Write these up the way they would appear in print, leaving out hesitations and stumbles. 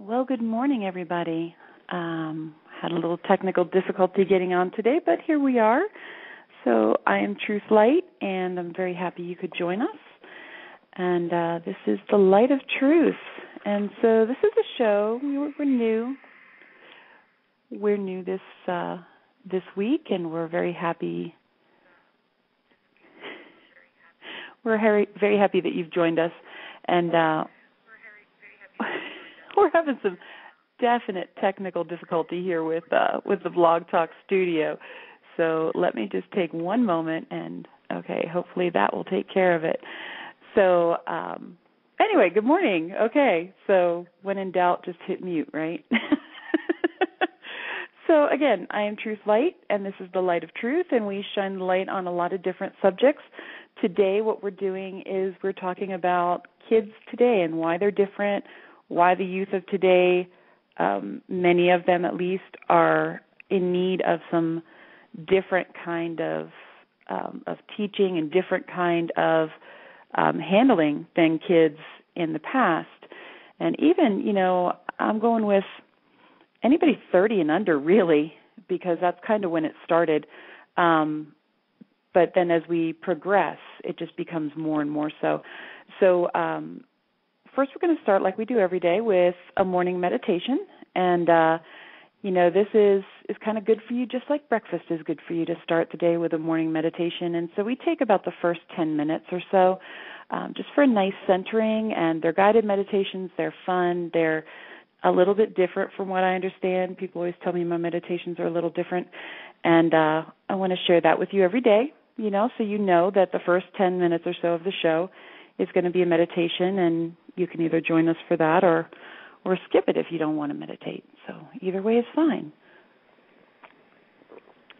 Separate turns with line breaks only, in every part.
Well, good morning, everybody. Had a little technical difficulty getting on today, but here we are. So I am Truth Light, and I'm very happy you could join us. And this is the Light of Truth. And so this is a show. We're new. We're new this week, and we're very happy. We're very happy that you've joined us, and we're having some definite technical difficulty here with the Blog Talk studio. So let me just take one moment, and hopefully that will take care of it. So anyway, good morning. Okay, so when in doubt, just hit mute, right? So again, I am Truth Light, and this is the Light of Truth, and we shine the light on a lot of different subjects. Today what we're doing is we're talking about kids today and why they're different, why the youth of today, many of them at least, are in need of some different kind of teaching and different kind of handling than kids in the past. And even, I'm going with anybody 30 and under, really, because that's kind of when it started. But then as we progress, it just becomes more and more so. So first we're going to start, like we do every day, with a morning meditation. And, this is kind of good for you, just like breakfast is good for you to start the day with a morning meditation. And so we take about the first 10 minutes or so just for a nice centering. And they're guided meditations. They're fun. They're a little bit different from what I understand. People always tell me my meditations are a little different. And I want to share that with you every day, so you know that the first 10 minutes or so of the show is going to be a meditation, and you can either join us for that or skip it if you don't want to meditate. So either way is fine.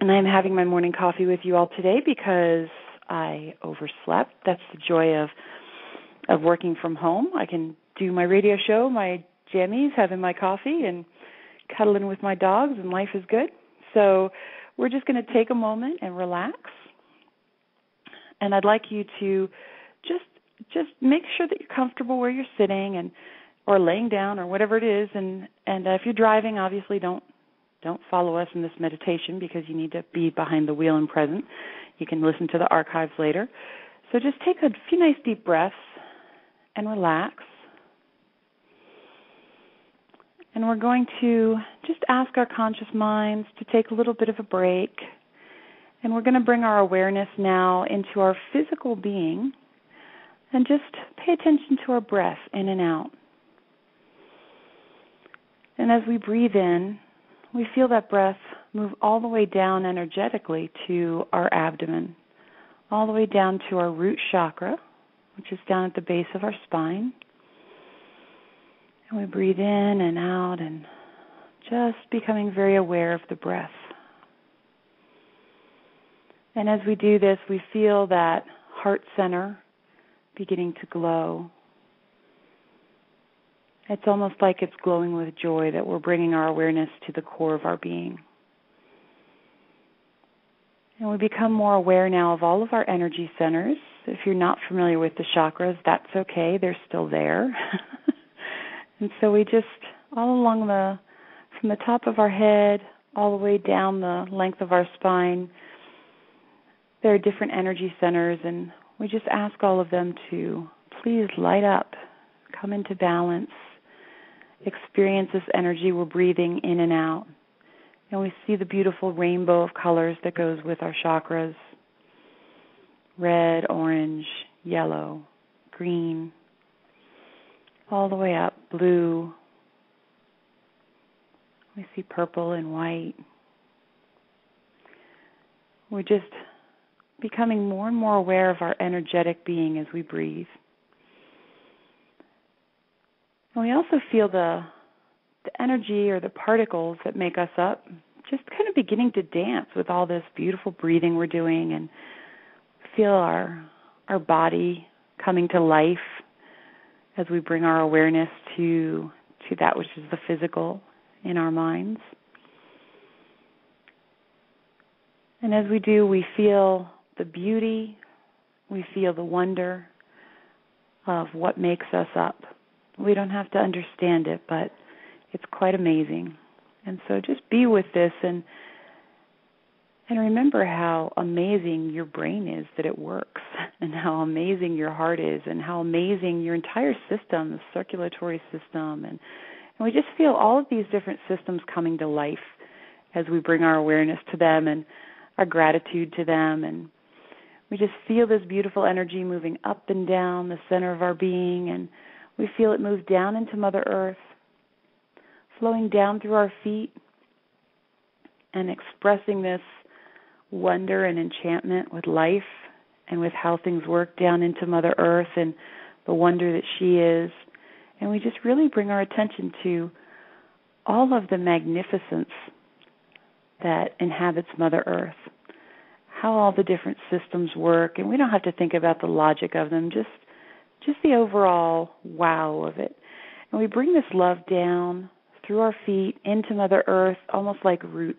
And I'm having my morning coffee with you all today because I overslept. That's the joy of working from home. I can do my radio show, my jammies, having my coffee, and cuddling with my dogs, and life is good. So we're just going to take a moment and relax. And I'd like you to just make sure that you're comfortable where you're sitting or laying down or whatever it is. And if you're driving, obviously don't follow us in this meditation because you need to be behind the wheel and present. You can listen to the archives later. So just take a few nice deep breaths and relax. And we're going to just ask our conscious minds to take a little bit of a break. And we're going to bring our awareness now into our physical being and just pay attention to our breath in and out. And as we breathe in, we feel that breath move all the way down energetically to our abdomen, all the way down to our root chakra, which is down at the base of our spine. And we breathe in and out and just becoming very aware of the breath. And as we do this, we feel that heart center beginning to glow. It's almost like it's glowing with joy that we're bringing our awareness to the core of our being. And we become more aware now of all of our energy centers. If you're not familiar with the chakras, that's okay. They're still there. And so we just, all along from the top of our head, all the way down the length of our spine, there are different energy centers, and we just ask all of them to please light up, come into balance, experience this energy we're breathing in and out. And we see the beautiful rainbow of colors that goes with our chakras: red, orange, yellow, green, all the way up, blue. We see purple and white. We're just becoming more and more aware of our energetic being as we breathe. And we also feel the energy or the particles that make us up just kind of beginning to dance with all this beautiful breathing we're doing, and feel our body coming to life as we bring our awareness to that which is the physical in our minds. And as we do, we feel the beauty, we feel the wonder of what makes us up. We don't have to understand it, but It's quite amazing. And so just be with this and remember how amazing your brain is that it works, and how amazing your heart is, and how amazing your entire system, the circulatory system. And we just feel all of these different systems coming to life as we bring our awareness to them and our gratitude to them. And we just feel this beautiful energy moving up and down the center of our being, and we feel it move down into Mother Earth, flowing down through our feet and expressing this wonder and enchantment with life and with how things work down into Mother Earth and the wonder that she is. And we just really bring our attention to all of the magnificence that inhabits Mother Earth, how all the different systems work, and we don't have to think about the logic of them, just the overall wow of it. And we bring this love down through our feet into Mother Earth, almost like roots.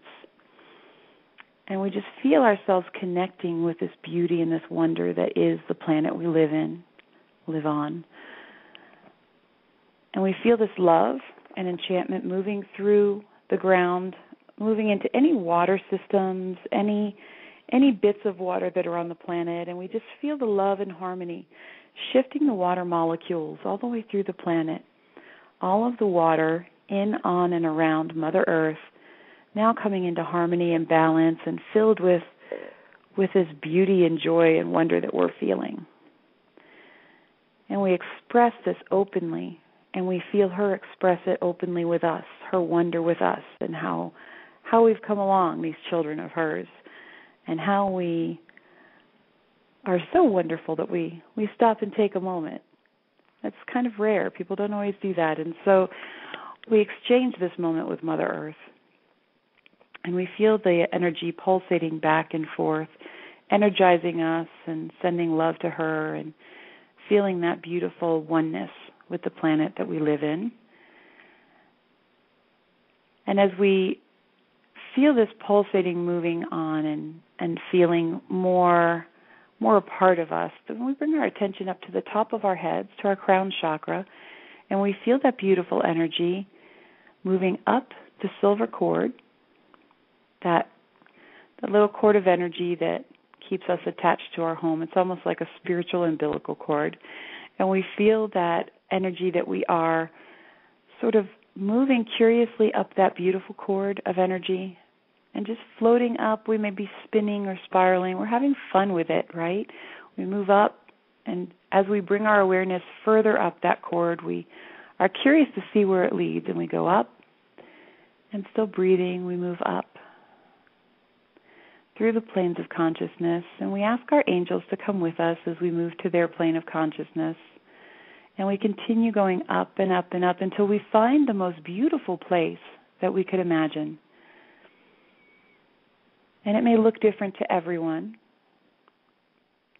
And we just feel ourselves connecting with this beauty and this wonder that is the planet we live on. And we feel this love and enchantment moving through the ground, moving into any water systems, any bits of water that are on the planet, and we just feel the love and harmony shifting the water molecules all the way through the planet. All of the water in, on, and around Mother Earth now coming into harmony and balance and filled with this beauty and joy and wonder that we're feeling. And we express this openly, and we feel her express it openly with us, her wonder with us, and how we've come along, these children of hers, and how we are so wonderful that we stop and take a moment. That's kind of rare. People don't always do that. And so we exchange this moment with Mother Earth. And we feel the energy pulsating back and forth, energizing us and sending love to her and feeling that beautiful oneness with the planet that we live in. And as we feel this pulsating moving on and feeling more a part of us, then we bring our attention up to the top of our heads, to our crown chakra, and we feel that beautiful energy moving up the silver cord, that little cord of energy that keeps us attached to our home. It's almost like a spiritual umbilical cord. And we feel that energy that we are sort of moving curiously up that beautiful cord of energy and just floating up. We may be spinning or spiraling. We're having fun with it, right? We move up, and as we bring our awareness further up that cord, we are curious to see where it leads, and we go up, and still breathing, we move up through the planes of consciousness, and we ask our angels to come with us as we move to their plane of consciousness. And we continue going up and up and up until we find the most beautiful place that we could imagine. And it may look different to everyone.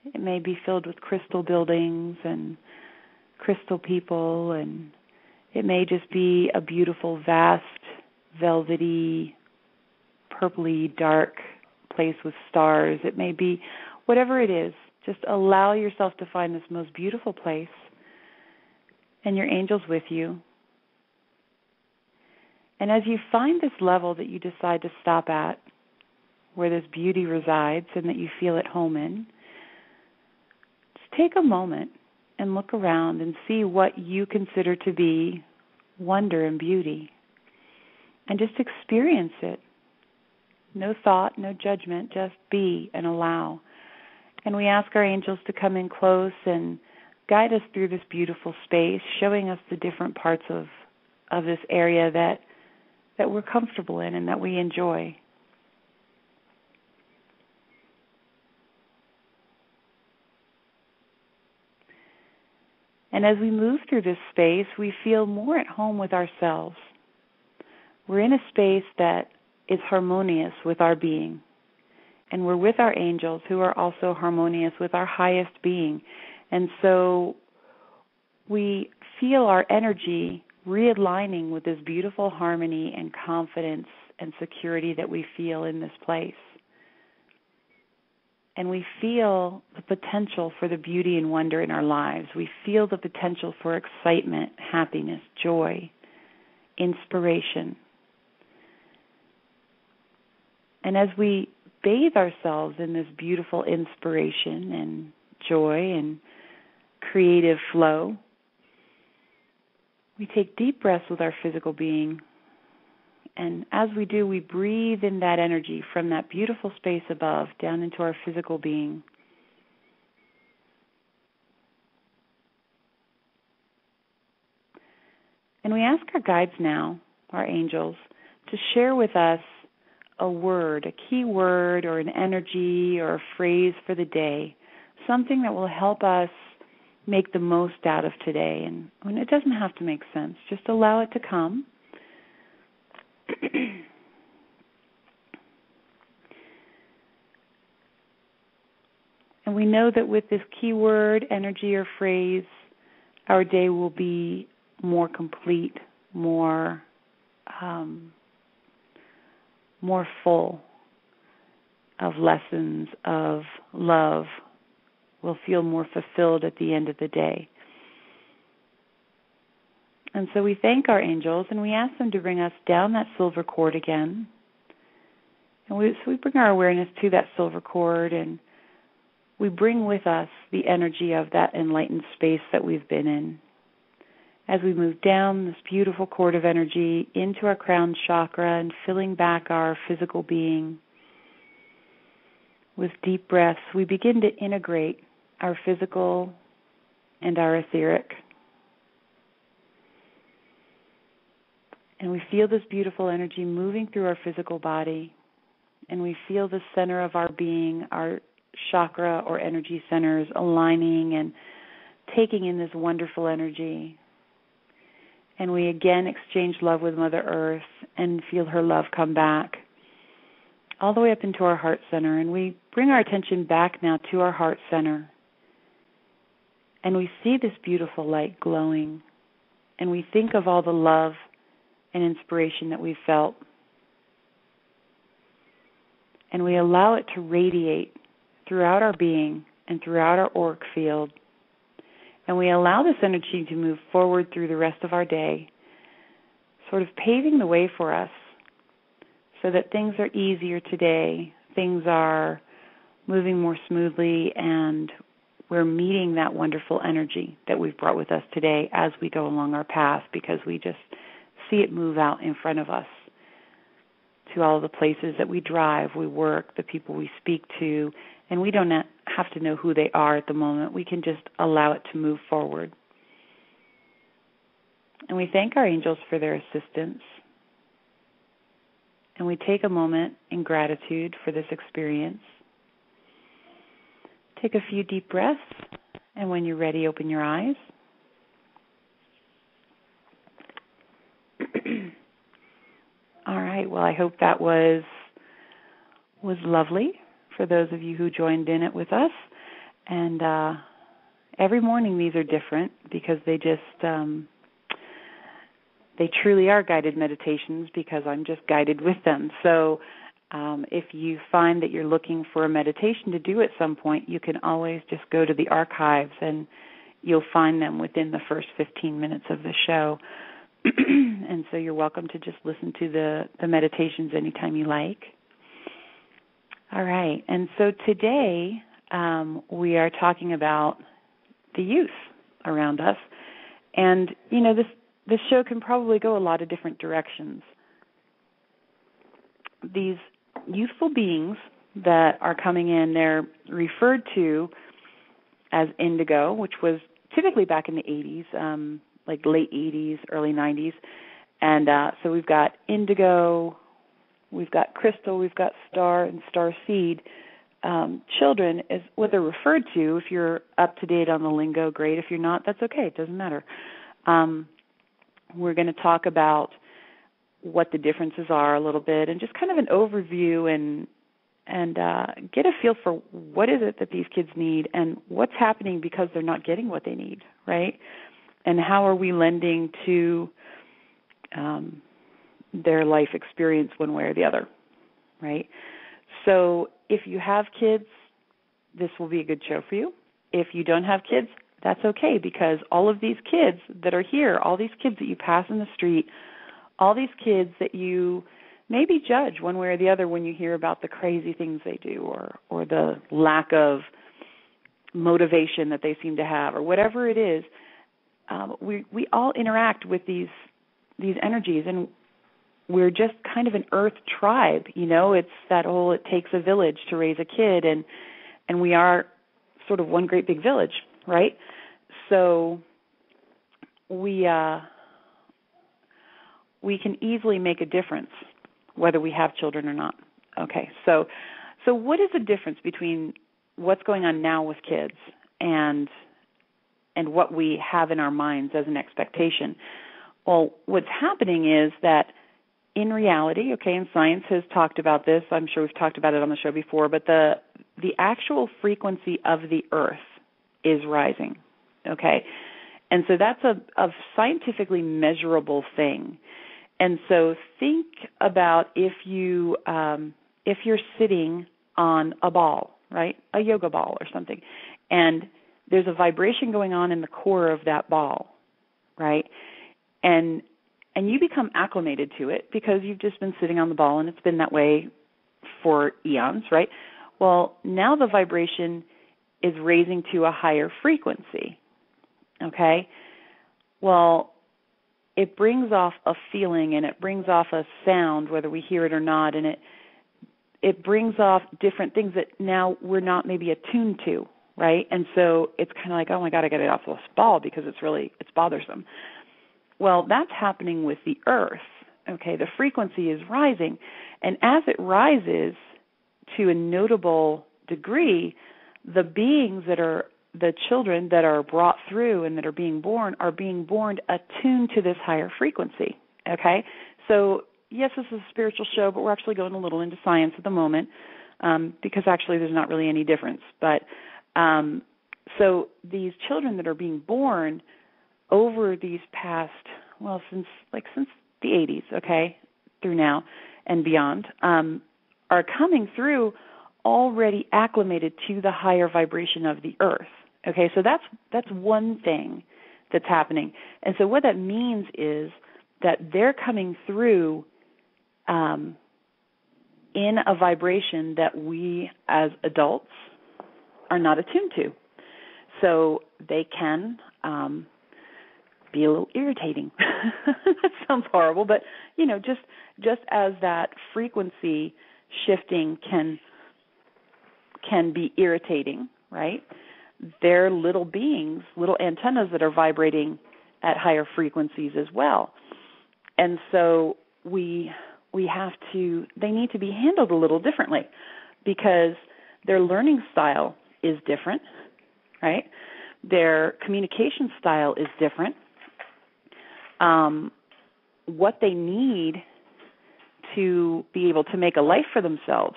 It may be filled with crystal buildings and crystal people, and it may just be a beautiful, vast, velvety, purpley, dark place with stars. It may be whatever it is. Just allow yourself to find this most beautiful place, and your angels with you. And as you find this level that you decide to stop at, where this beauty resides and that you feel at home in, just take a moment and look around and see what you consider to be wonder and beauty, and just experience it. No thought, no judgment, just be and allow. And we ask our angels to come in close and guide us through this beautiful space, showing us the different parts of this area that we're comfortable in and that we enjoy. And as we move through this space, we feel more at home with ourselves. We're in a space that is harmonious with our being. And we're with our angels who are also harmonious with our highest being. And so we feel our energy realigning with this beautiful harmony and confidence and security that we feel in this place. And we feel the potential for the beauty and wonder in our lives. We feel the potential for excitement, happiness, joy, inspiration. And as we bathe ourselves in this beautiful inspiration and joy and creative flow, we take deep breaths with our physical being. And as we do, we breathe in that energy from that beautiful space above down into our physical being. And we ask our guides now, our angels, to share with us a word, a key word or an energy or a phrase for the day, something that will help us make the most out of today. And it doesn't have to make sense. Just allow it to come. And we know that with this keyword, energy, or phrase, our day will be more complete, more full of lessons, of love. We'll feel more fulfilled at the end of the day. And so we thank our angels, and we ask them to bring us down that silver cord again. And we bring our awareness to that silver cord, and we bring with us the energy of that enlightened space that we've been in. As we move down this beautiful cord of energy into our crown chakra and filling back our physical being, with deep breaths, we begin to integrate our physical and our etheric. And we feel this beautiful energy moving through our physical body, and we feel the center of our being, our chakra or energy centers, aligning and taking in this wonderful energy. And we again exchange love with Mother Earth and feel her love come back all the way up into our heart center. And we bring our attention back now to our heart center. And we see this beautiful light glowing. And we think of all the love and inspiration that we felt. And we allow it to radiate throughout our being and throughout our auric field. And we allow this energy to move forward through the rest of our day, sort of paving the way for us so that things are easier today, things are moving more smoothly, and we're meeting that wonderful energy that we've brought with us today as we go along our path, because we just see it move out in front of us to all the places that we drive, we work, the people we speak to, and we don't have to know who they are at the moment. We can just allow it to move forward. And we thank our angels for their assistance. And we take a moment in gratitude for this experience. Take a few deep breaths, and when you're ready, open your eyes. All right, well, I hope that was lovely for those of you who joined in it with us. And every morning these are different because they truly are guided meditations because I'm just guided with them. So if you find that you're looking for a meditation to do at some point, you can always just go to the archives and you'll find them within the first 15 minutes of the show. And so you're welcome to just listen to the meditations anytime you like. All right. And so today we are talking about the youth around us. And, you know, this show can probably go a lot of different directions. These youthful beings that are coming in, they're referred to as indigo, which was typically back in the 80s, like late 80s, early 90s. And so we've got indigo, we've got crystal, we've got star, and star seed. Children is what they're referred to. If you're up to date on the lingo, great. If you're not, that's okay. It doesn't matter. We're going to talk about what the differences are a little bit and just kind of an overview and get a feel for what is it that these kids need and what's happening because they're not getting what they need, right? And how are we lending to their life experience one way or the other, right? So if you have kids, this will be a good show for you. If you don't have kids, that's okay, because all of these kids that are here, all these kids that you pass in the street, All these kids that you maybe judge one way or the other when you hear about the crazy things they do, or the lack of motivation that they seem to have, or whatever it is. We all interact with these energies, and we're just kind of an earth tribe. It's that whole it takes a village to raise a kid, and we are sort of one great big village, right? So we can easily make a difference whether we have children or not. Okay, so what is the difference between what's going on now with kids and what we have in our minds as an expectation? Well, what's happening is that in reality, and science has talked about this, I'm sure we've talked about it on the show before, but the actual frequency of the earth is rising, okay? And so that's a scientifically measurable thing. And so think about if you're sitting on a ball, right, a yoga ball or something, and there's a vibration going on in the core of that ball, right? And you become acclimated to it because you've just been sitting on the ball and it's been that way for eons, right? Well, now the vibration is raising to a higher frequency, okay? Well, it brings off a feeling and it brings off a sound, whether we hear it or not, and it brings off different things that now we're not maybe attuned to, right? And so it's kind of like, oh my God, I got to get off this ball because it's bothersome. Well, that's happening with the earth, okay? The frequency is rising, and as it rises to a notable degree, the beings that are the children that are brought through and that are being born attuned to this higher frequency, okay? So, yes, this is a spiritual show, but we're actually going a little into science at the moment because actually there's not really any difference. But so these children that are being born over these past, since the 80s, okay, through now and beyond, are coming through already acclimated to the higher vibration of the earth. Okay, so that's one thing that's happening. And so what that means is that they're coming through in a vibration that we as adults are not attuned to. So they can be a little irritating. That sounds horrible, but just as that frequency shifting can be irritating, right? They're little beings, little antennas that are vibrating at higher frequencies as well. And so they need to be handled a little differently because their learning style is different, right? Their communication style is different. What they need to be able to make a life for themselves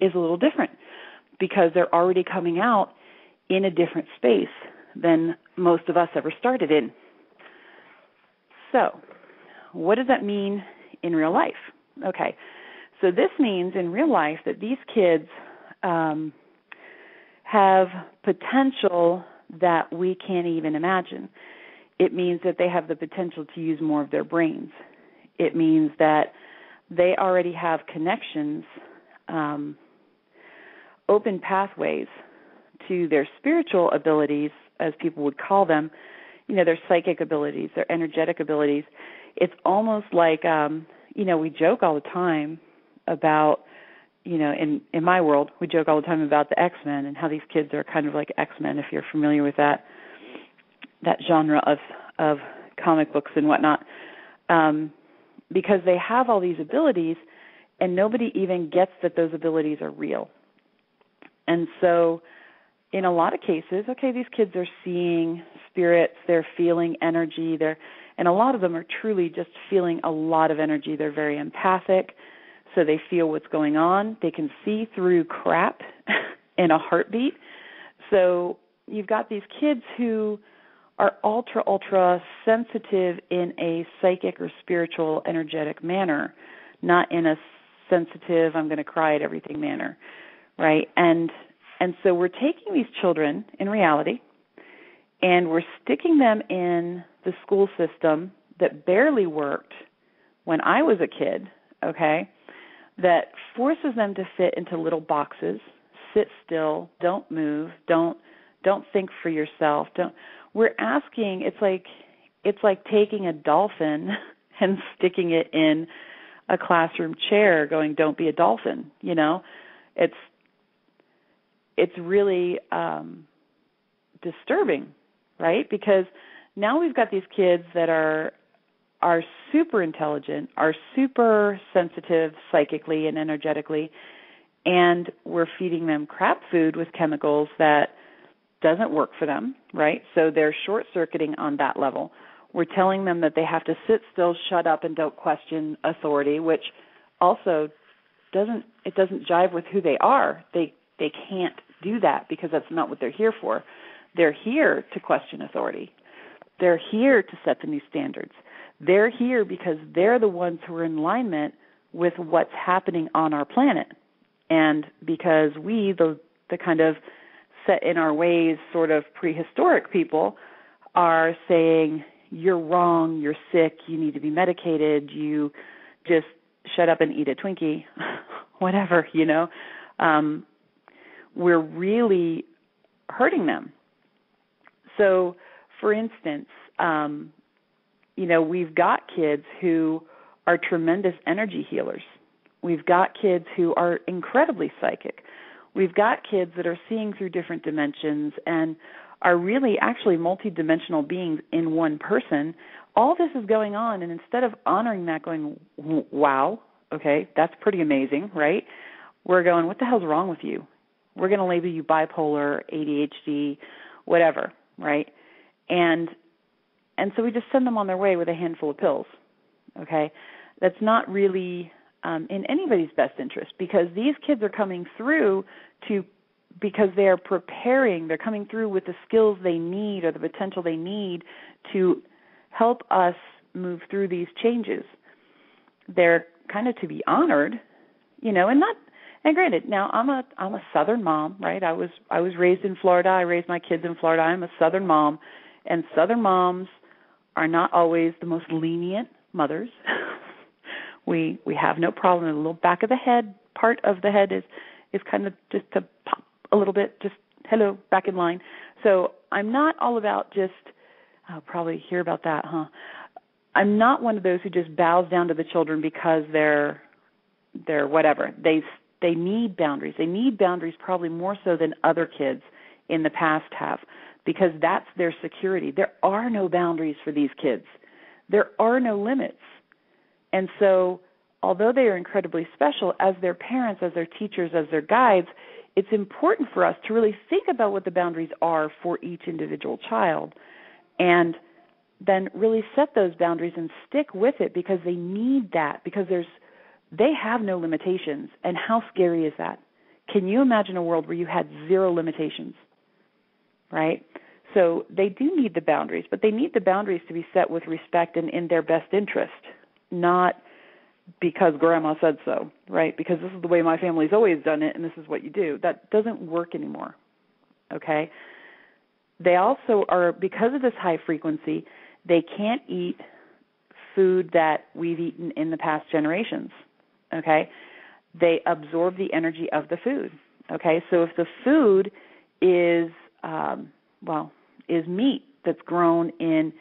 is a little different because they're already coming out in a different space than most of us ever started in. So, what does that mean in real life? Okay, so this means in real life that these kids have potential that we can't even imagine. It means that they have the potential to use more of their brains. It means that they already have connections, open pathways to their spiritual abilities, as people would call them, their psychic abilities, their energetic abilities. It's almost like, we joke all the time about, in my world, we joke all the time about the X-Men and how these kids are kind of like X-Men, if you're familiar with that genre of comic books and whatnot, because they have all these abilities and nobody even gets that those abilities are real. And so in a lot of cases, these kids are seeing spirits, they're feeling energy, and a lot of them are truly just feeling a lot of energy. They're very empathic, so they feel what's going on. They can see through crap in a heartbeat. So you've got these kids who are ultra sensitive in a psychic or spiritual, energetic manner, not in a sensitive, I'm going to cry at everything manner, right? And so we're taking these children in reality and we're sticking them in the school system that barely worked when I was a kid, okay, that forces them to fit into little boxes, sit still, don't move, don't think for yourself. We're asking, it's like taking a dolphin and sticking it in a classroom chair going, don't be a dolphin, you know? It's really disturbing, right? Because now we've got these kids that are super intelligent, are super sensitive psychically and energetically, and we're feeding them crap food with chemicals that doesn't work for them, right? So they're short-circuiting on that level. We're telling them that they have to sit still, shut up, and don't question authority, which also doesn't jive with who they are. They can't do that because that's not what they're here for. They're here to question authority. They're here to set the new standards. They're here because they're the ones who are in alignment with what's happening on our planet. And because we, the kind of set in our ways sort of prehistoric people, are saying, you're wrong, you're sick, you need to be medicated, you just shut up and eat a Twinkie, whatever, you know, we're really hurting them. So, for instance, you know, we've got kids who are tremendous energy healers. We've got kids who are incredibly psychic. We've got kids that are seeing through different dimensions and are really actually multidimensional beings in one person. All this is going on, and instead of honoring that, going, wow, okay, that's pretty amazing, right? We're going, what the hell's wrong with you? We're going to label you bipolar, ADHD, whatever, right? And so we just send them on their way with a handful of pills, okay? That's not really in anybody's best interest, because these kids are coming through because they are preparing, they're coming through with the skills they need or the potential they need to help us move through these changes. They're kind of to be honored, you know, and granted, now I'm a Southern mom, right? I was raised in Florida. I raised my kids in Florida. I'm a Southern mom, and Southern moms are not always the most lenient mothers. We have no problem. The little back of the head part of the head is kind of just to pop a little bit, just hello, back in line. So I'm not all about just, I'll probably hear about that, huh? I'm not one of those who just bows down to the children because they're whatever. They need boundaries. They need boundaries probably more so than other kids in the past have, because that's their security. There are no boundaries for these kids. There are no limits. And so although they are incredibly special, as their parents, as their teachers, as their guides, it's important for us to really think about what the boundaries are for each individual child, and then really set those boundaries and stick with it, because they need that, because they have no limitations. And how scary is that? Can you imagine a world where you had zero limitations, right? So they do need the boundaries, but they need the boundaries to be set with respect and in their best interest, not because grandma said so, right? Because this is the way my family's always done it, and this is what you do. That doesn't work anymore, okay? They also are, because of this high frequency, they can't eat food that we've eaten in the past generations, okay? They absorb the energy of the food, okay? So if the food is, is meat that's grown in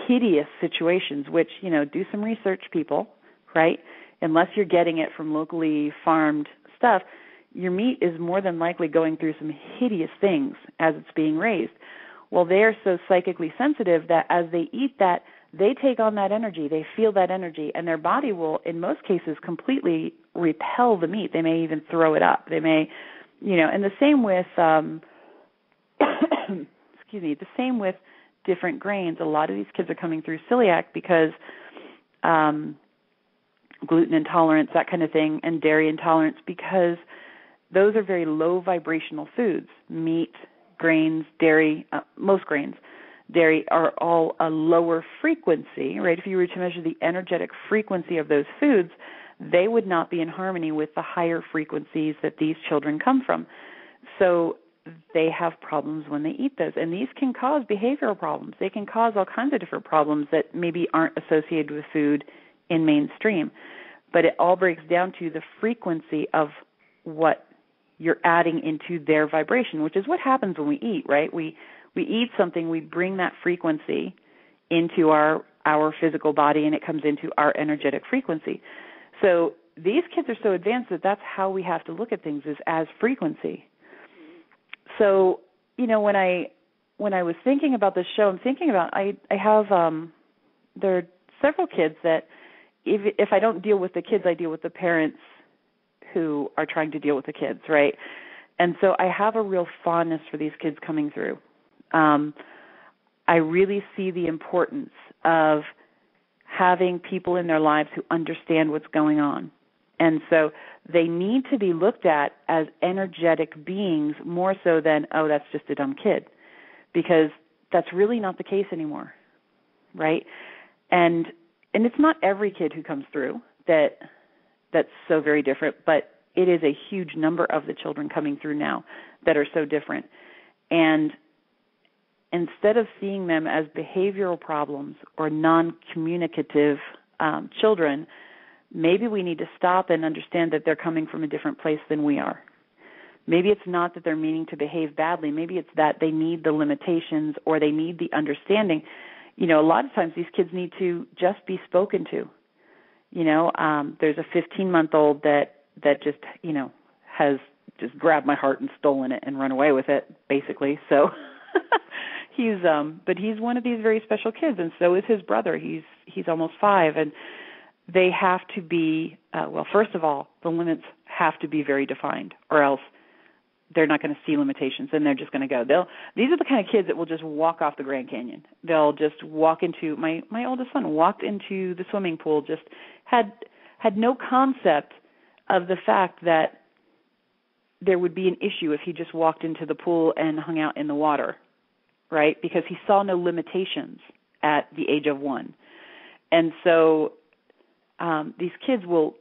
hideous situations, which, you know, do some research, people, right? Unless you're getting it from locally farmed stuff, your meat is more than likely going through some hideous things as it's being raised. Well, they're so psychically sensitive that as they eat that, they take on that energy, they feel that energy, and their body will, in most cases, completely repel the meat. They may even throw it up. They may, you know, and the same with, the same with different grains. A lot of these kids are coming through celiac because gluten intolerance, that kind of thing, and dairy intolerance, because those are very low vibrational foods. Meat, grains, dairy, most grains, dairy are all a lower frequency, right? If you were to measure the energetic frequency of those foods, they would not be in harmony with the higher frequencies that these children come from. So they have problems when they eat those. And these can cause behavioral problems. They can cause all kinds of different problems that maybe aren't associated with food in mainstream. But it all breaks down to the frequency of what you're adding into their vibration, which is what happens when we eat, right? We eat something, we bring that frequency into our physical body, and it comes into our energetic frequency. So these kids are so advanced that that's how we have to look at things, is as frequency. So, you know, when I was thinking about this show, I'm thinking about I have there are several kids that if I don't deal with the kids, I deal with the parents who are trying to deal with the kids, right? And so I have a real fondness for these kids coming through. I really see the importance of having people in their lives who understand what's going on. And so they need to be looked at as energetic beings more so than, oh, that's just a dumb kid, because that's really not the case anymore, right? And it's not every kid who comes through that's so very different, but it is a huge number of the children coming through now that are so different. And instead of seeing them as behavioral problems or non-communicative children, maybe we need to stop and understand that they're coming from a different place than we are. Maybe it's not that they're meaning to behave badly. Maybe it's that they need the limitations or they need the understanding. You know, a lot of times these kids need to just be spoken to. You know, there's a 15-month-old that just, you know, has just grabbed my heart and stolen it and run away with it, basically. So but he's one of these very special kids, and so is his brother. He's almost 5, and they have to be, well, first of all, the limits have to be very defined, or else they're not going to see limitations, and they're just going to go. These are the kind of kids that will just walk off the Grand Canyon. They'll just walk into, my oldest son walked into the swimming pool, just had no concept of the fact that there would be an issue if he just walked into the pool and hung out in the water, right? Because he saw no limitations at the age of 1. And so these kids will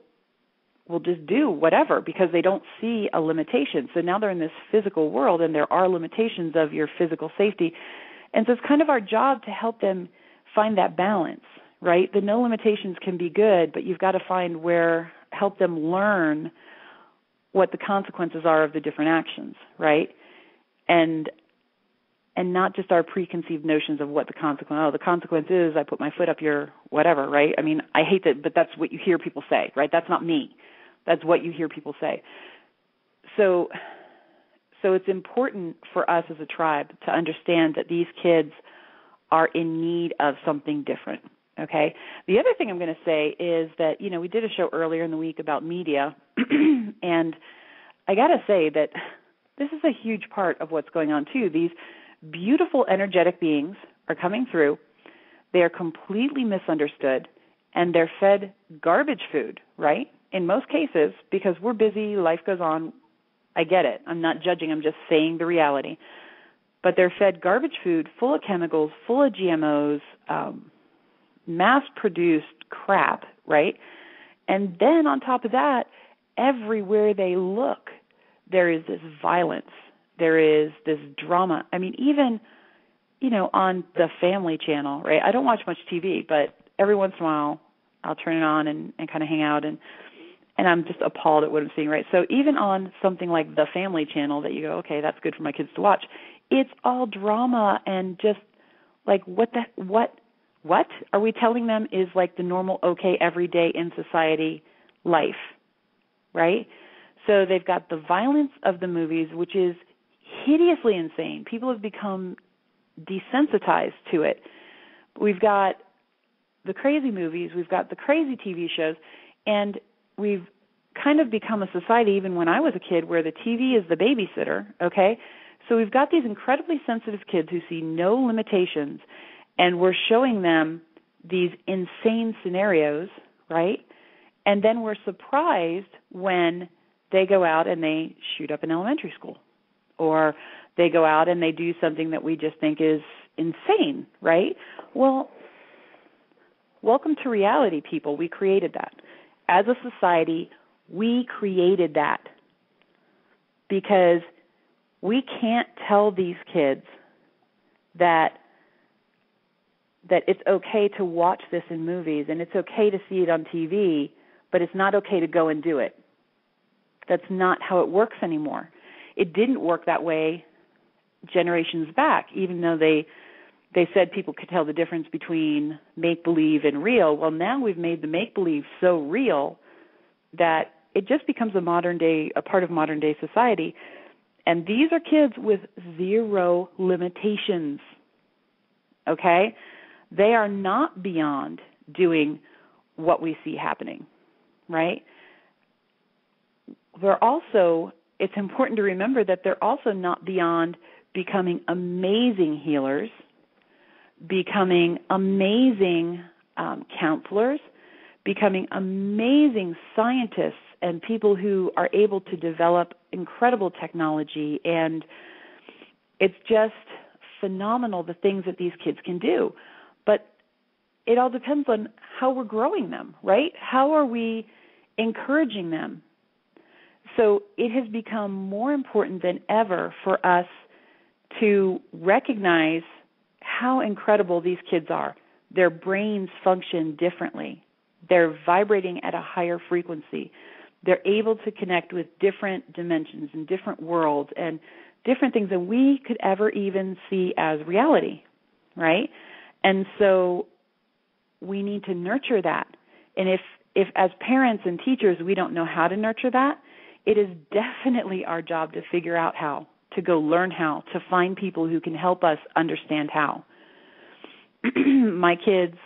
just do whatever because they don't see a limitation. So now they're in this physical world, and there are limitations of your physical safety. And so it's kind of our job to help them find that balance, right? The no limitations can be good, but you've got to find help them learn what the consequences are of the different actions, right? And not just our preconceived notions of what the consequence is, I put my foot up your whatever, right? I mean, I hate that, but that's what you hear people say, right? That's not me. That's what you hear people say. So it's important for us as a tribe to understand that these kids are in need of something different, okay? The other thing I'm going to say is that, you know, we did a show earlier in the week about media, and I got to say that this is a huge part of what's going on, too. These beautiful, energetic beings are coming through. They are completely misunderstood, and they're fed garbage food, right? In most cases, because we're busy, life goes on. I get it. I'm not judging. I'm just saying the reality. But they're fed garbage food full of chemicals, full of GMOs, mass-produced crap, right? And then on top of that, everywhere they look, there is this violence. There is this drama. I mean, even, you know, on the Family Channel, right? I don't watch much TV, but every once in a while I'll turn it on and kind of hang out, and I'm just appalled at what I'm seeing, right? So even on something like the Family Channel that you go, okay, that's good for my kids to watch, it's all drama and just like what are we telling them is like the normal, okay, everyday in society life, right? So they've got the violence of the movies, which is hideously insane. People have become desensitized to it. We've got the crazy movies, we've got the crazy TV shows, and we've kind of become a society, even when I was a kid, where the TV is the babysitter, okay? So we've got these incredibly sensitive kids who see no limitations, and we're showing them these insane scenarios, right? And then we're surprised when they go out and they shoot up an elementary school, or they go out and they do something that we just think is insane, right? Well, welcome to reality, people. We created that. As a society, we created that because we can't tell these kids that that it's okay to watch this in movies and it's okay to see it on TV, but it's not okay to go and do it. That's not how it works anymore. It didn't work that way generations back, even though they said people could tell the difference between make-believe and real. Well, now we've made the make-believe so real that it just becomes a part of modern-day society. And these are kids with zero limitations, okay? They are not beyond doing what we see happening, right? It's important to remember that they're also not beyond becoming amazing healers, becoming amazing counselors, becoming amazing scientists and people who are able to develop incredible technology. And it's just phenomenal the things that these kids can do. But it all depends on how we're growing them, right? How are we encouraging them? So it has become more important than ever for us to recognize how incredible these kids are. Their brains function differently. They're vibrating at a higher frequency. They're able to connect with different dimensions and different worlds and different things than we could ever even see as reality, right? And so we need to nurture that. And if as parents and teachers we don't know how to nurture that, it is definitely our job to figure out how, to go learn how, to find people who can help us understand how. My kids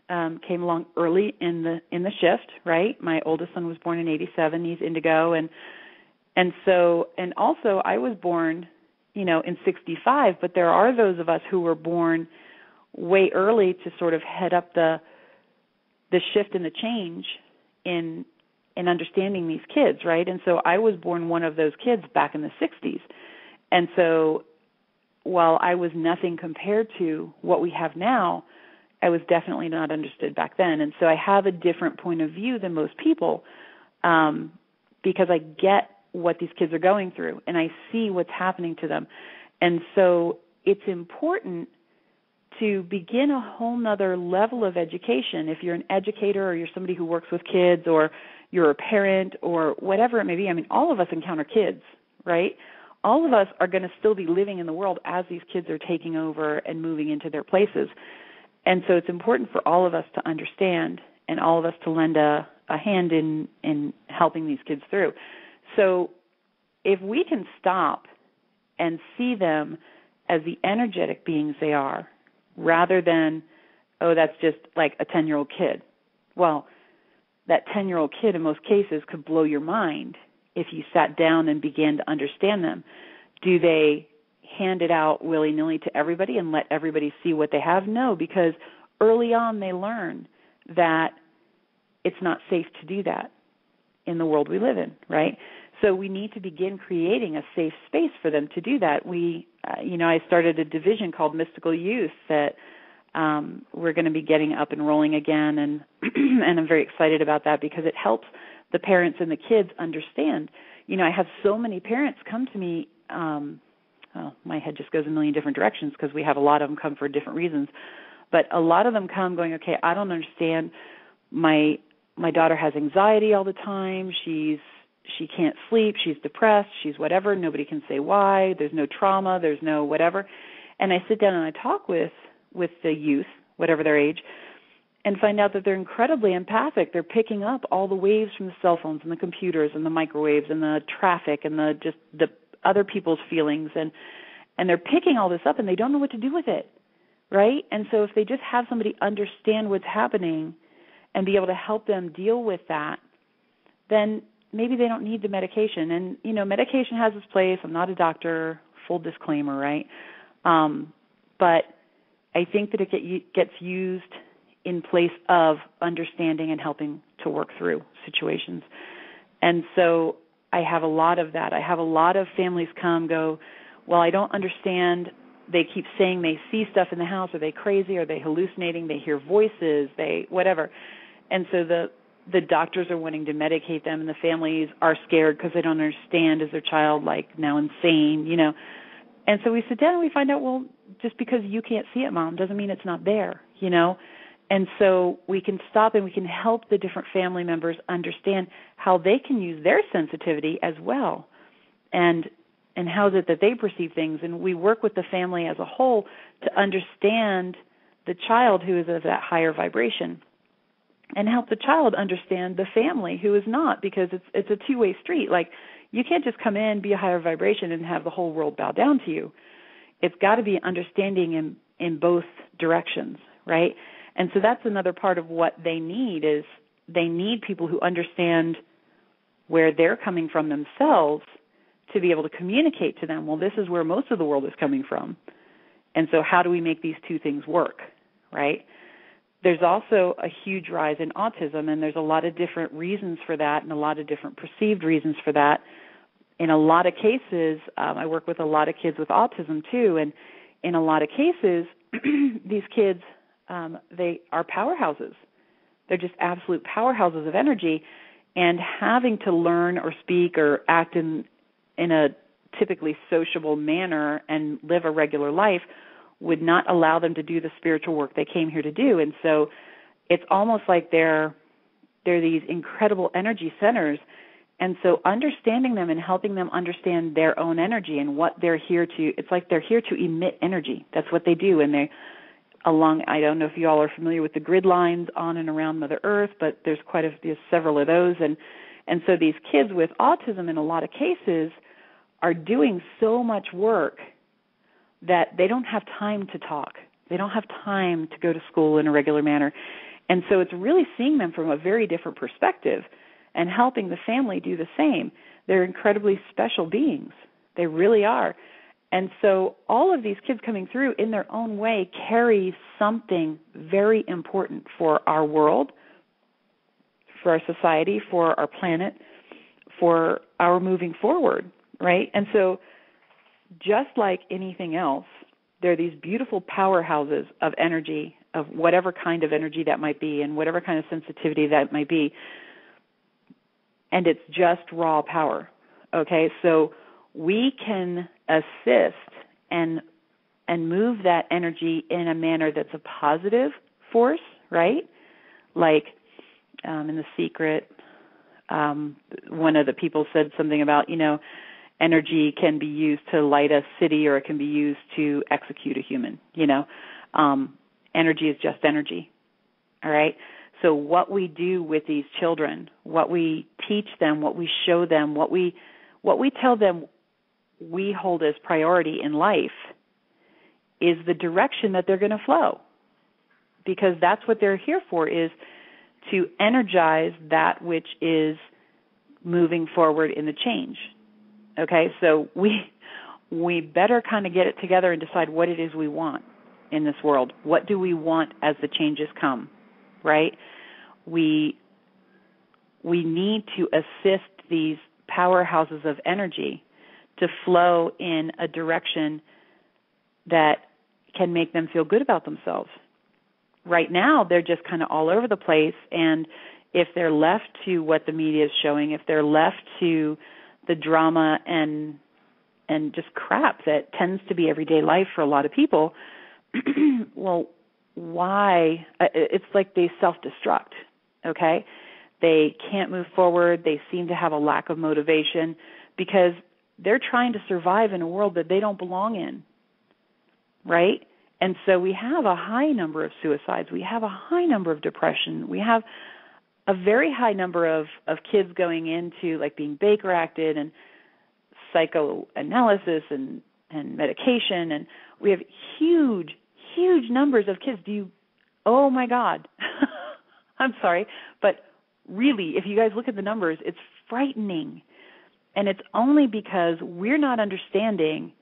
came along early in the shift, right? My oldest son was born in '87. He's indigo, and also I was born, in '65. But there are those of us who were born way early to sort of head up the shift and the change in understanding these kids, right? And so I was born one of those kids back in the '60s, and so while I was nothing compared to what we have now, I was definitely not understood back then. And so I have a different point of view than most people because I get what these kids are going through and I see what's happening to them. And so it's important to begin a whole nother level of education. If you're an educator or you're somebody who works with kids or you're a parent or whatever it may be, I mean, all of us encounter kids, right? All of us are going to still be living in the world as these kids are taking over and moving into their places. And so it's important for all of us to understand and all of us to lend a hand in helping these kids through. So if we can stop and see them as the energetic beings they are, rather than, oh, that's just like a 10-year-old kid. Well, that 10-year-old kid in most cases could blow your mind if you sat down and began to understand them. Do they hand it out willy-nilly to everybody and let everybody see what they have? No, because early on they learn that it's not safe to do that in the world we live in, right? So we need to begin creating a safe space for them to do that. I started a division called Mystical Youth that we're going to be getting up and rolling again, and and I'm very excited about that because it helps the parents and the kids understand. I have so many parents come to me. My head just goes a million different directions because we have a lot of them come for different reasons. But a lot of them come going, okay, I don't understand. My daughter has anxiety all the time. She can't sleep. She's depressed. She's whatever. Nobody can say why. There's no trauma. There's no whatever. And I sit down and I talk with the youth, whatever their age, and find out that they're incredibly empathic. They're picking up all the waves from the cell phones and the computers and the microwaves and the traffic and the other people's feelings, and they're picking all this up and they don't know what to do with it, right? And so if they just have somebody understand what's happening and be able to help them deal with that, then maybe they don't need the medication. And, medication has its place. I'm not a doctor, full disclaimer, right? But I think that it gets used in place of understanding and helping to work through situations. And so I have a lot of that. I have a lot of families go, well, I don't understand. They keep saying they see stuff in the house. Are they crazy? Are they hallucinating? They hear voices, whatever. And so the doctors are wanting to medicate them, and the families are scared because they don't understand, is their child now insane, And so we sit down and we find out, well, just because you can't see it, Mom, doesn't mean it's not there, you know? And so we can stop and we can help the different family members understand how they can use their sensitivity as well, and how is it that they perceive things. And we work with the family as a whole to understand the child who is of that higher vibration, and help the child understand the family who is not, because it's a two-way street. Like, you can't just come in, be a higher vibration, and have the whole world bow down to you. It's got to be understanding in both directions, right? And so that's another part of what they need, is they need people who understand where they're coming from themselves to be able to communicate to them, well, this is where most of the world is coming from. And so how do we make these two things work, right? There's also a huge rise in autism, and there's a lot of different reasons for that and a lot of different perceived reasons for that. In a lot of cases, I work with a lot of kids with autism too, and in a lot of cases, these kids, they are powerhouses. They're just absolute powerhouses of energy, and having to learn or speak or act in a typically sociable manner and live a regular life would not allow them to do the spiritual work they came here to do. And so it's almost like they're these incredible energy centers. And so understanding them and helping them understand their own energy and what they're here to, it's like they're here to emit energy. That's what they do. And I don't know if you all are familiar with the grid lines on and around Mother Earth, but there's several of those. And so these kids with autism, in a lot of cases, are doing so much work that they don't have time to talk. They don't have time to go to school in a regular manner. And so it's really seeing them from a very different perspective and helping the family do the same. They're incredibly special beings. They really are. And so all of these kids coming through in their own way carry something very important for our world, for our society, for our planet, for our moving forward, right? And so just like anything else, there are these beautiful powerhouses of energy, of whatever kind of energy that might be and whatever kind of sensitivity that might be, and it's just raw power, okay? So we can assist and move that energy in a manner that's a positive force, right? Like in The Secret, one of the people said something about, energy can be used to light a city or it can be used to execute a human, Energy is just energy, all right? So what we do with these children, what we teach them, what we show them, what we tell them we hold as priority in life is the direction that they're going to flow, because that's what they're here for, is to energize that which is moving forward in the change. Okay, so we better kind of get it together and decide what it is we want in this world. What do we want as the changes come, right? We need to assist these powerhouses of energy to flow in a direction that can make them feel good about themselves. Right now, they're just kind of all over the place, and if they're left to what the media is showing, if they're left to the drama and just crap that tends to be everyday life for a lot of people, well, why? It's like they self-destruct, okay? They can't move forward. They seem to have a lack of motivation because they're trying to survive in a world that they don't belong in, right? And so we have a high number of suicides. We have a high number of depression. We have a very high number of kids going into like being Baker acted and psychoanalysis and medication, and we have huge numbers of kids. Oh my God. I'm sorry, but really, if you guys look at the numbers, it's frightening. And it's only because we're not understanding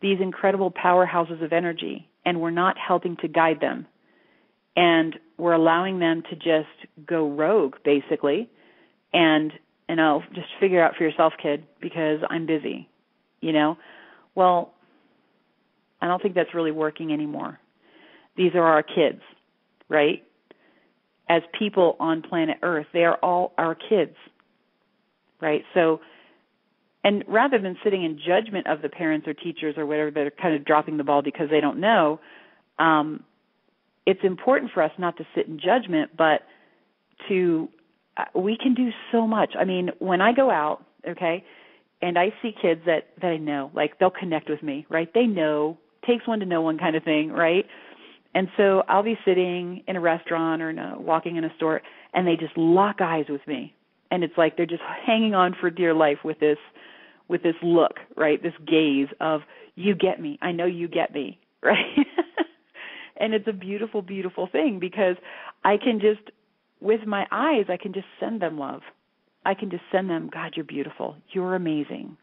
these incredible powerhouses of energy, and we're not helping to guide them. And we're allowing them to just go rogue, basically, and just figure out for yourself, kid, because I'm busy, Well, I don't think that's really working anymore. These are our kids, right? As people on planet Earth, they are all our kids, right? So, And rather than sitting in judgment of the parents or teachers or whatever that are kind of dropping the ball because they don't know, it's important for us not to sit in judgment, but we can do so much. I mean, when I go out, okay, and I see kids that I know, like they'll connect with me, right? They know, takes one to know one kind of thing, right? And so I'll be sitting in a restaurant or walking in a store, and they just lock eyes with me. And it's like they're just hanging on for dear life with this look, right? This gaze of, you get me. I know you get me, right? And it's a beautiful, beautiful thing because I can just, with my eyes, I can just send them love. I can just send them, God, you're beautiful. You're amazing.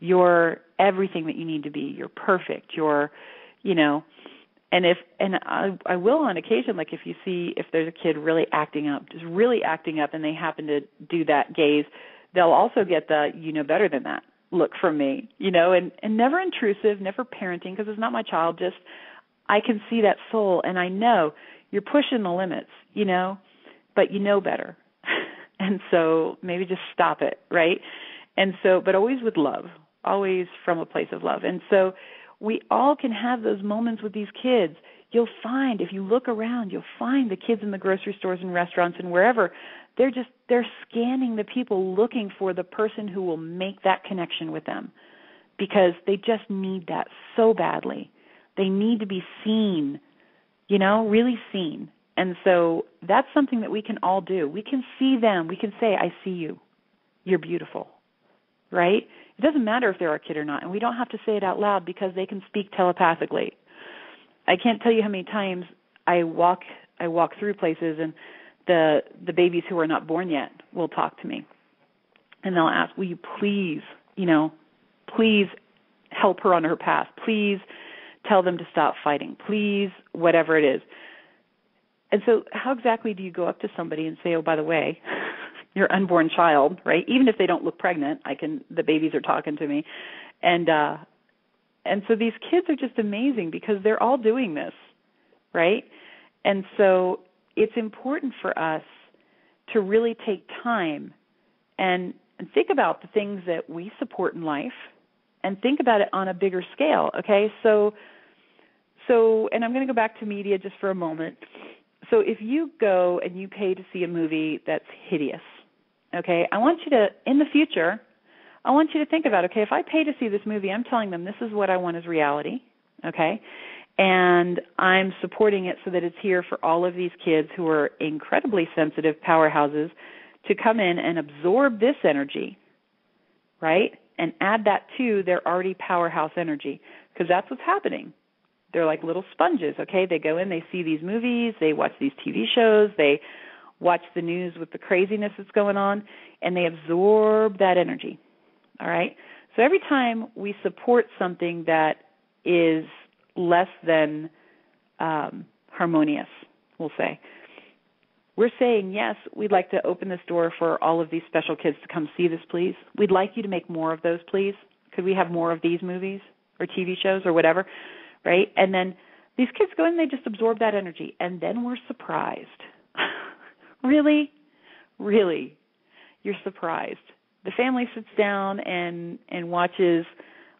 You're everything that you need to be. You're perfect. You're, and I will on occasion, like if there's a kid really acting up, and they happen to do that gaze, they'll also get the, better than that look from me, and never intrusive, never parenting, because it's not my child, just I can see that soul, and I know you're pushing the limits, but you know better. And so maybe just stop it, right? And so, but always with love, always from a place of love. And so we all can have those moments with these kids. You'll find, if you look around, you'll find the kids in the grocery stores and restaurants and wherever, they're scanning the people looking for the person who will make that connection with them because they just need that so badly. They need to be seen, really seen. And so that's something that we can all do. We can see them. We can say, I see you. You're beautiful, right? It doesn't matter if they're our kid or not, and we don't have to say it out loud because they can speak telepathically. I can't tell you how many times I walk through places and the babies who are not born yet will talk to me. And they'll ask, will you please help her on her path. Please tell them to stop fighting. Please, whatever it is. And so how exactly do you go up to somebody and say, oh, by the way, your unborn child, right? Even if they don't look pregnant, the babies are talking to me. And so these kids are just amazing because they're all doing this, right? And so it's important for us to really take time and think about the things that we support in life and think about it on a bigger scale, okay? So and I'm going to go back to media just for a moment. So if you go and you pay to see a movie that's hideous, okay, I want you to, in the future, I want you to think about, okay, if I pay to see this movie, I'm telling them this is what I want as reality, okay, and I'm supporting it so that it's here for all of these kids who are incredibly sensitive powerhouses to come in and absorb this energy, right, and add that to their already powerhouse energy, because that's what's happening. They're like little sponges, okay? They go in, they see these movies, they watch these TV shows, they watch the news with the craziness that's going on, and they absorb that energy, all right? So every time we support something that is less than harmonious, we'll say, we're saying, yes, we'd like to open this door for all of these special kids to come see this, please. We'd like you to make more of those, please. Could we have more of these movies or TV shows or whatever? Right? And then these kids go in, they just absorb that energy, and then we're surprised. Really? Really? You're surprised. The family sits down and watches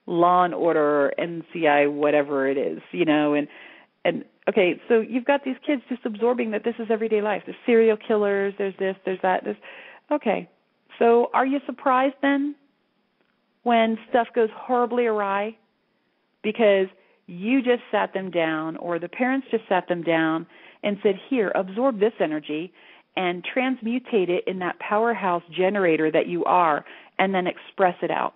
Law and Order, NCI, whatever it is, and okay, so you've got these kids just absorbing that this is everyday life. There's serial killers, there's this, there's that, okay. So are you surprised then when stuff goes horribly awry? Because you just sat them down, or the parents just sat them down and said, here, absorb this energy and transmutate it in that powerhouse generator that you are, and then express it out.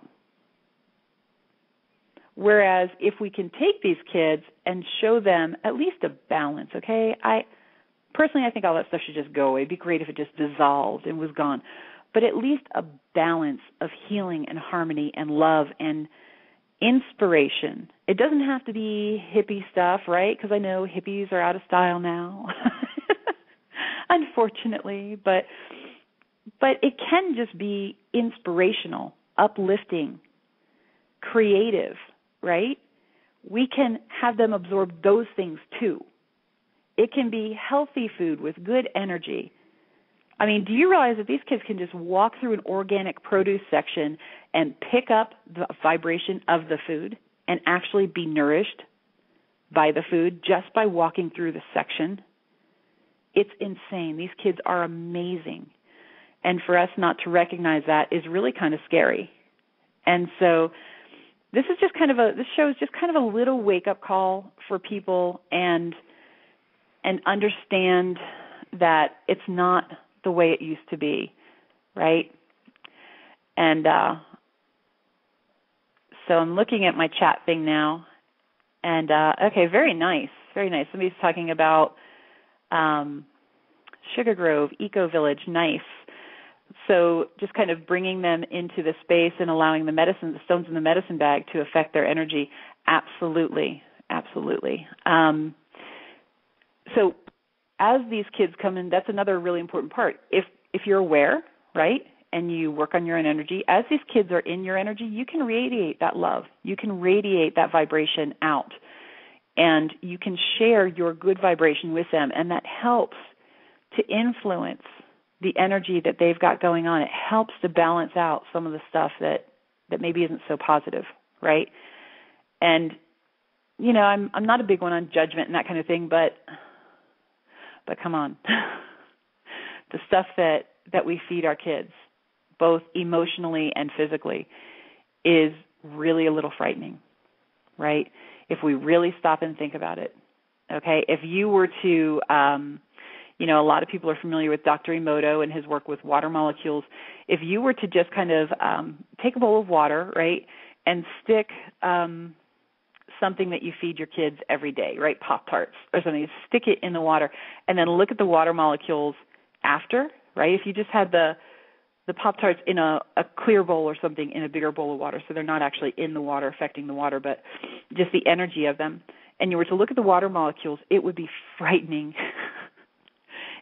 Whereas if we can take these kids and show them at least a balance, okay? Personally, I think all that stuff should just go away. It'd be great if it just dissolved and was gone. But at least a balance of healing and harmony and love and inspiration. It doesn't have to be hippie stuff, right? Because I know hippies are out of style now, unfortunately. But it can just be inspirational, uplifting, creative, right? We can have them absorb those things too. It can be healthy food with good energy. I mean, do you realize that these kids can just walk through an organic produce section and pick up the vibration of the food and actually be nourished by the food just by walking through the section? It's insane. These kids are amazing. And for us not to recognize that is really kind of scary. And so this show is just kind of a little wake-up call for people and understand that it's not the way it used to be, right? And so I'm looking at my chat thing now, and okay, very nice, very nice. Somebody's talking about Sugar Grove, Eco Village, nice. So just kind of bringing them into the space and allowing the stones in the medicine bag to affect their energy, absolutely, absolutely. So as these kids come in, that's another really important part. If you're aware, right, and you work on your own energy, as these kids are in your energy, you can radiate that love. You can radiate that vibration out, and you can share your good vibration with them, and that helps to influence the energy that they've got going on. It helps to balance out some of the stuff that maybe isn't so positive, right? And, you know, I'm not a big one on judgment and that kind of thing, but come on. The stuff that we feed our kids, both emotionally and physically, is really a little frightening, right? If we really stop and think about it, okay? If you were to, a lot of people are familiar with Dr. Emoto and his work with water molecules. If you were to just kind of take a bowl of water, right, and stick something that you feed your kids every day, right, Pop-Tarts or something, stick it in the water, and then look at the water molecules after, right? If you just had the Pop-Tarts in a clear bowl or something in a bigger bowl of water, so they're not actually in the water affecting the water, but just the energy of them, and you were to look at the water molecules, it would be frightening.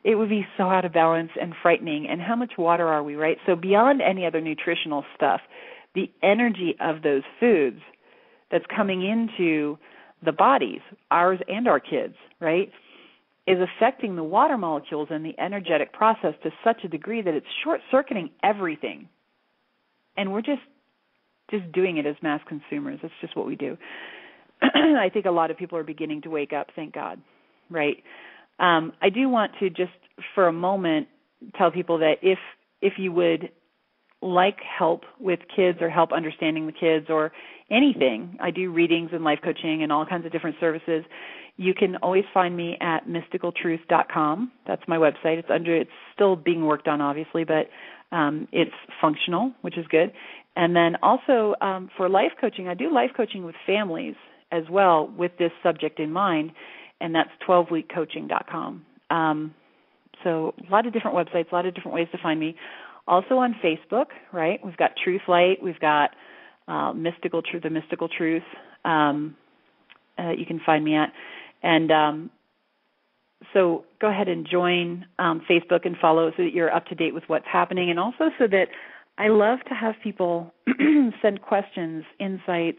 It would be so out of balance and frightening. And how much water are we, right? So beyond any other nutritional stuff, the energy of those foods that's coming into the bodies, ours and our kids, right, is affecting the water molecules and the energetic process to such a degree that it's short-circuiting everything. And we're just doing it as mass consumers. That's just what we do. I think a lot of people are beginning to wake up, thank God, right? I do want to just for a moment tell people that if you would like help with kids or help understanding the kids or anything, I do readings and life coaching and all kinds of different services. You can always find me at mysticaltruth.com. That's my website. It's still being worked on, obviously, but it's functional, which is good. And then also for life coaching, I do life coaching with families as well with this subject in mind, and that's 12weekcoaching.com. So a lot of different websites, a lot of different ways to find me. Also on Facebook, right? We've got Truth Light. We've got Mystical Truth, the Mystical Truth. You can find me at. And so go ahead and join Facebook and follow so that you're up to date with what's happening, and also so that I love to have people send questions, insights,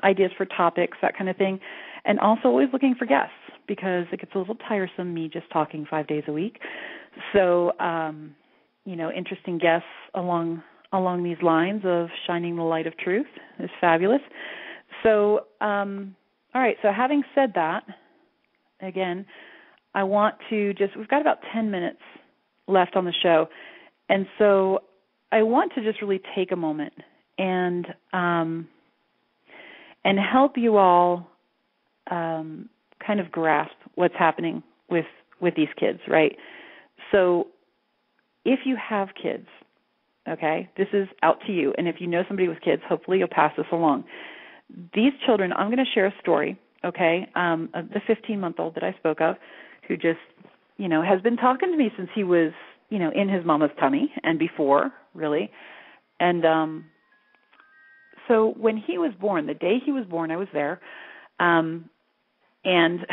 ideas for topics, that kind of thing. And also always looking for guests because it gets a little tiresome me just talking 5 days a week. So, interesting guests along these lines of shining the light of truth is fabulous. So, all right, so having said that, again, I want to we've got about 10 minutes left on the show. And so I want to just really take a moment and help you all kind of grasp what's happening with these kids, right? So if you have kids, okay, this is out to you. And if you know somebody with kids, hopefully you'll pass this along. These children, I'm going to share a story, okay, of the 15-month-old that I spoke of who just, has been talking to me since he was, in his mama's tummy and before, really. And so when he was born, the day he was born, I was there. And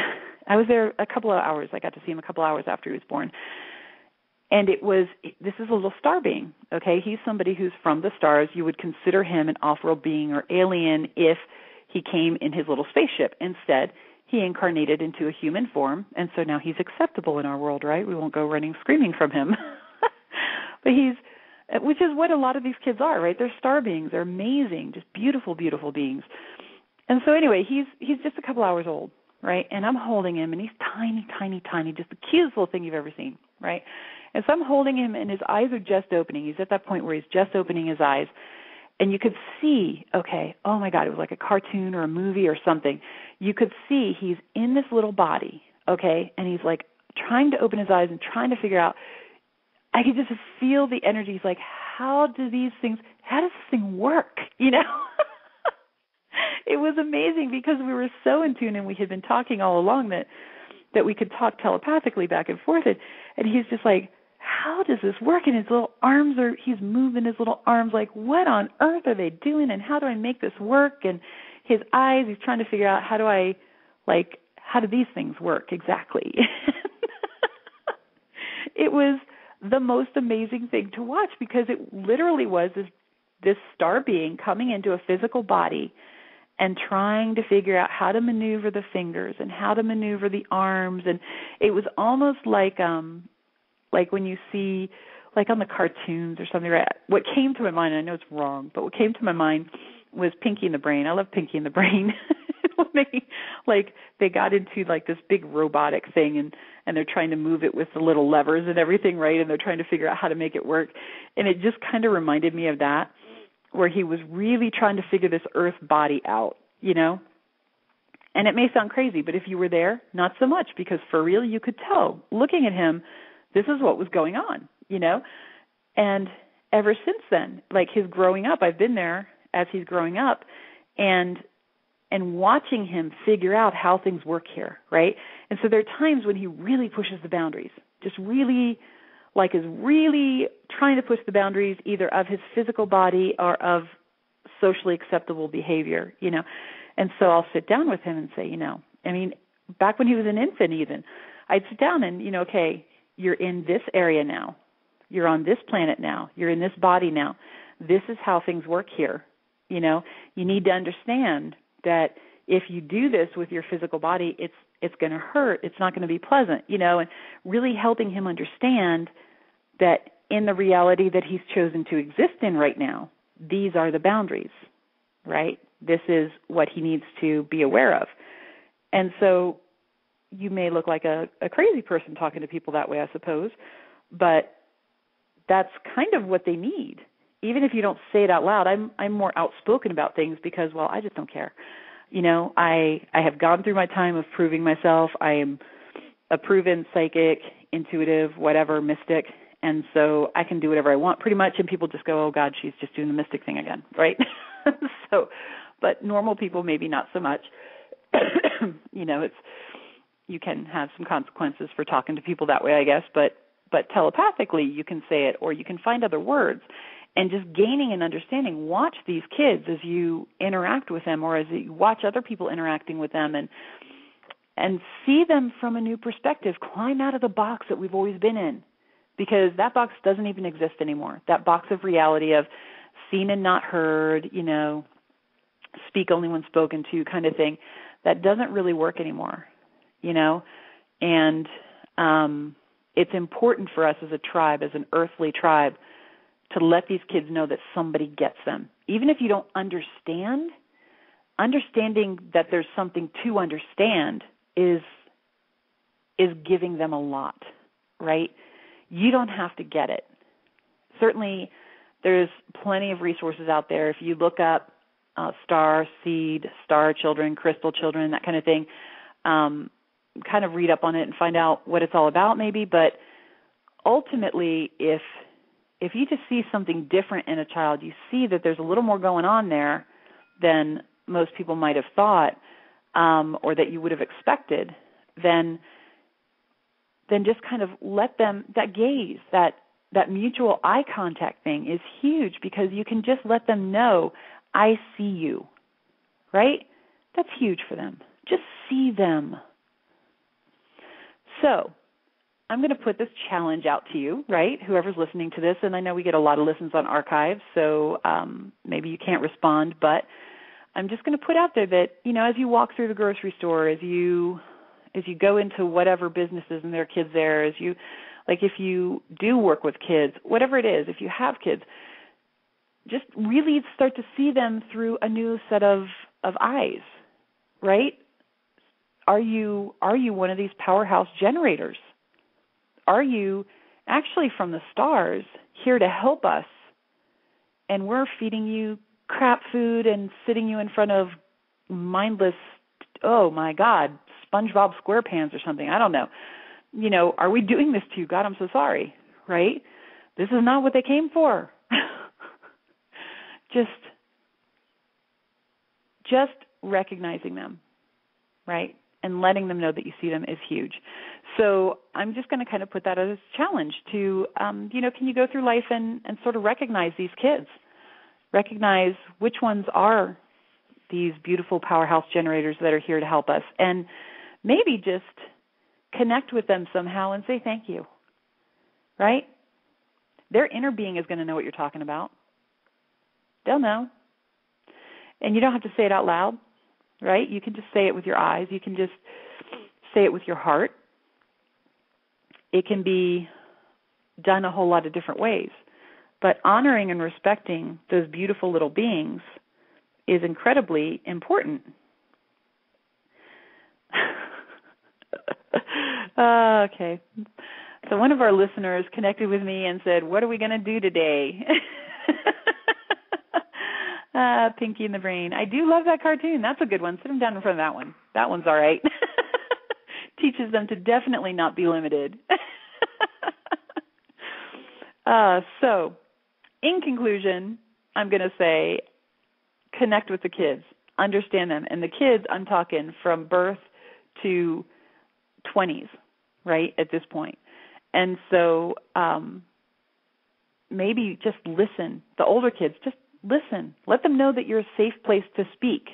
I was there a couple of hours. I got to see him a couple of hours after he was born. And this is a little star being, okay? He's somebody who's from the stars. You would consider him an off-world being or alien if he came in his little spaceship. Instead, he incarnated into a human form, and so now he's acceptable in our world, right? We won't go running screaming from him. But which is what a lot of these kids are, right? They're star beings. They're amazing, just beautiful, beautiful beings. And so anyway, he's just a couple hours old, right? And I'm holding him, and he's tiny, tiny, tiny, just the cutest little thing you've ever seen, right? And so I'm holding him, and his eyes are just opening. He's at that point where he's just opening his eyes. And you could see, okay, oh my God, it was like a cartoon or a movie or something. You could see he's in this little body, okay, and he's like trying to open his eyes and trying to figure out. I could just feel the energy. He's like, how does this thing work, you know? It was amazing because we were so in tune, and we had been talking all along that we could talk telepathically back and forth. And he's just like, how does this work? And his little arms he's moving his little arms like, what on earth are they doing? And how do I make this work? And his eyes, he's trying to figure out how do these things work exactly? It was the most amazing thing to watch because it literally was this star being coming into a physical body and trying to figure out how to maneuver the fingers and how to maneuver the arms. And it was almost like when you see, like on the cartoons or something, right? What came to my mind, I know it's wrong, but what came to my mind was Pinky and the Brain. I love Pinky and the Brain. When they got into like this big robotic thing and they're trying to move it with the little levers and everything, right? And they're trying to figure out how to make it work. And it just kind of reminded me of that, where he was really trying to figure this earth body out, you know? And it may sound crazy, but if you were there, not so much, because for real, you could tell, looking at him, this is what was going on, you know? And ever since then, like his growing up, I've been there as he's growing up and watching him figure out how things work here, right? And so there are times when he really pushes the boundaries, just really, is really trying to push the boundaries either of his physical body or of socially acceptable behavior, you know? And so I'll sit down with him and say, back when he was an infant even, I'd sit down and, okay, you're in this area now. You're on this planet now. You're in this body now. This is how things work here. You need to understand that if you do this with your physical body, it's going to hurt. It's not going to be pleasant, and really helping him understand that in the reality that he's chosen to exist in right now, these are the boundaries, right? This is what he needs to be aware of. And so you may look like a crazy person talking to people that way, I suppose, but that's kind of what they need. Even if you don't say it out loud, I'm more outspoken about things because, well, I just don't care. I have gone through my time of proving myself. I am a proven psychic, intuitive, whatever, mystic, and so I can do whatever I want pretty much, and people just go, oh, God, she's just doing the mystic thing again, right? But normal people maybe not so much. You can have some consequences for talking to people that way, I guess, but telepathically you can say it, or you can find other words. And just gaining an understanding, watch these kids as you interact with them or as you watch other people interacting with them and see them from a new perspective. Climb out of the box that we've always been in, because that box doesn't even exist anymore. That box of reality of seen and not heard, speak only when spoken to kind of thing, that doesn't really work anymore, And it's important for us as a tribe, as an earthly tribe, to let these kids know that somebody gets them. Even if you don't understand, understanding that there's something to understand is giving them a lot, right? You don't have to get it. Certainly, there's plenty of resources out there. If you look up star seed, star children, crystal children, that kind of thing, kind of read up on it and find out what it's all about maybe. But ultimately, if you just see something different in a child, you see that there's a little more going on there than most people might have thought, or that you would have expected, then just kind of let them, that gaze, that mutual eye contact thing is huge, because you can just let them know, I see you, right? That's huge for them. Just see them. So I'm going to put this challenge out to you, right, whoever's listening to this, and I know we get a lot of listens on archives, so maybe you can't respond, but I'm just going to put out there that, as you walk through the grocery store, as you go into whatever businesses and there are kids there, if you do work with kids, whatever it is, if you have kids, just really start to see them through a new set of eyes, right? Are you one of these powerhouse generators? Are you actually from the stars here to help us, and we're feeding you crap food and sitting you in front of mindless, oh my God, SpongeBob SquarePants or something? I don't know. Are we doing this to you? God, I'm so sorry, right? This is not what they came for. Just recognizing them, right, and letting them know that you see them is huge. So I'm just going to kind of put that as a challenge to, can you go through life and sort of recognize these kids, recognize which ones are these beautiful powerhouse generators that are here to help us, and maybe just connect with them somehow and say thank you, right? Their inner being is going to know what you're talking about. They'll know. And you don't have to say it out loud, right? You can just say it with your eyes. You can just say it with your heart. It can be done a whole lot of different ways. But honoring and respecting those beautiful little beings is incredibly important. Okay. So one of our listeners connected with me and said, what are we going to do today? Pinky in the Brain. I do love that cartoon. That's a good one. Sit them down in front of that one. That one's all right. Teaches them to definitely not be limited. So, in conclusion, I'm going to say connect with the kids. Understand them. And the kids, I'm talking from birth to 20s, right, at this point. And so maybe just listen. The older kids, just listen. Let them know that you're a safe place to speak,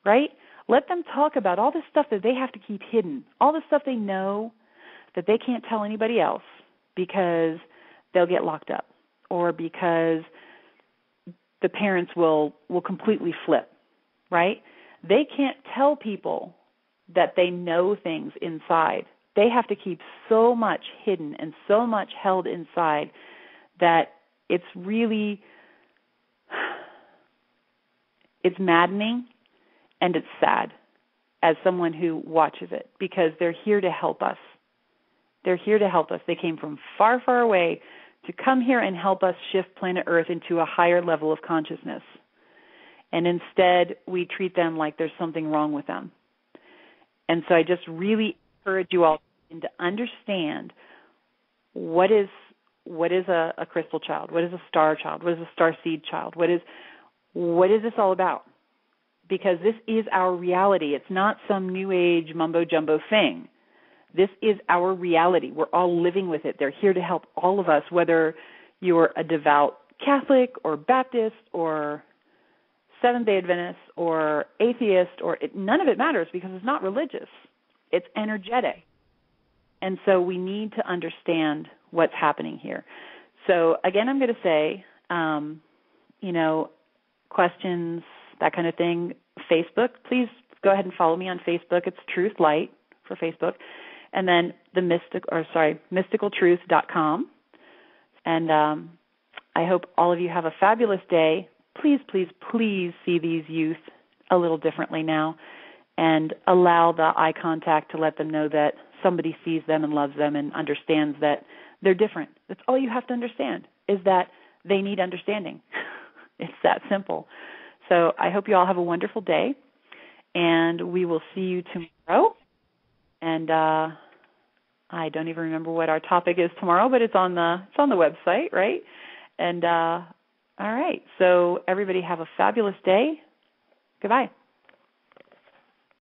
right? Let them talk about all the stuff that they have to keep hidden, all the stuff they know that they can't tell anybody else because they'll get locked up or because the parents will completely flip, right? They can't tell people that they know things inside. They have to keep so much hidden and so much held inside that it's really, it's maddening and it's sad as someone who watches it because they're here to help us. They're here to help us. They came from far, far away to come here and help us shift planet Earth into a higher level of consciousness. And instead, we treat them like there's something wrong with them. And so I just really encourage you all to understand what is a crystal child, what is a star child, what is a star seed child, what is this all about? Because this is our reality. It's not some new age mumbo-jumbo thing. This is our reality. We're all living with it. They're here to help all of us, whether you're a devout Catholic or Baptist or Seventh-day Adventist or atheist, none of it matters because it's not religious. It's energetic. And so we need to understand what's happening here. So again, I'm going to say, questions, that kind of thing, Facebook, please go ahead and follow me on Facebook. It's Truth Light for Facebook. And then mysticaltruth.com. And I hope all of you have a fabulous day. Please, please, please see these youth a little differently now and allow the eye contact to let them know that somebody sees them and loves them and understands that they're different. That's all you have to understand is that they need understanding. It's that simple. So I hope you all have a wonderful day, and we will see you tomorrow. And I don't even remember what our topic is tomorrow, but it's on the website, right? And all right. So everybody have a fabulous day. Goodbye.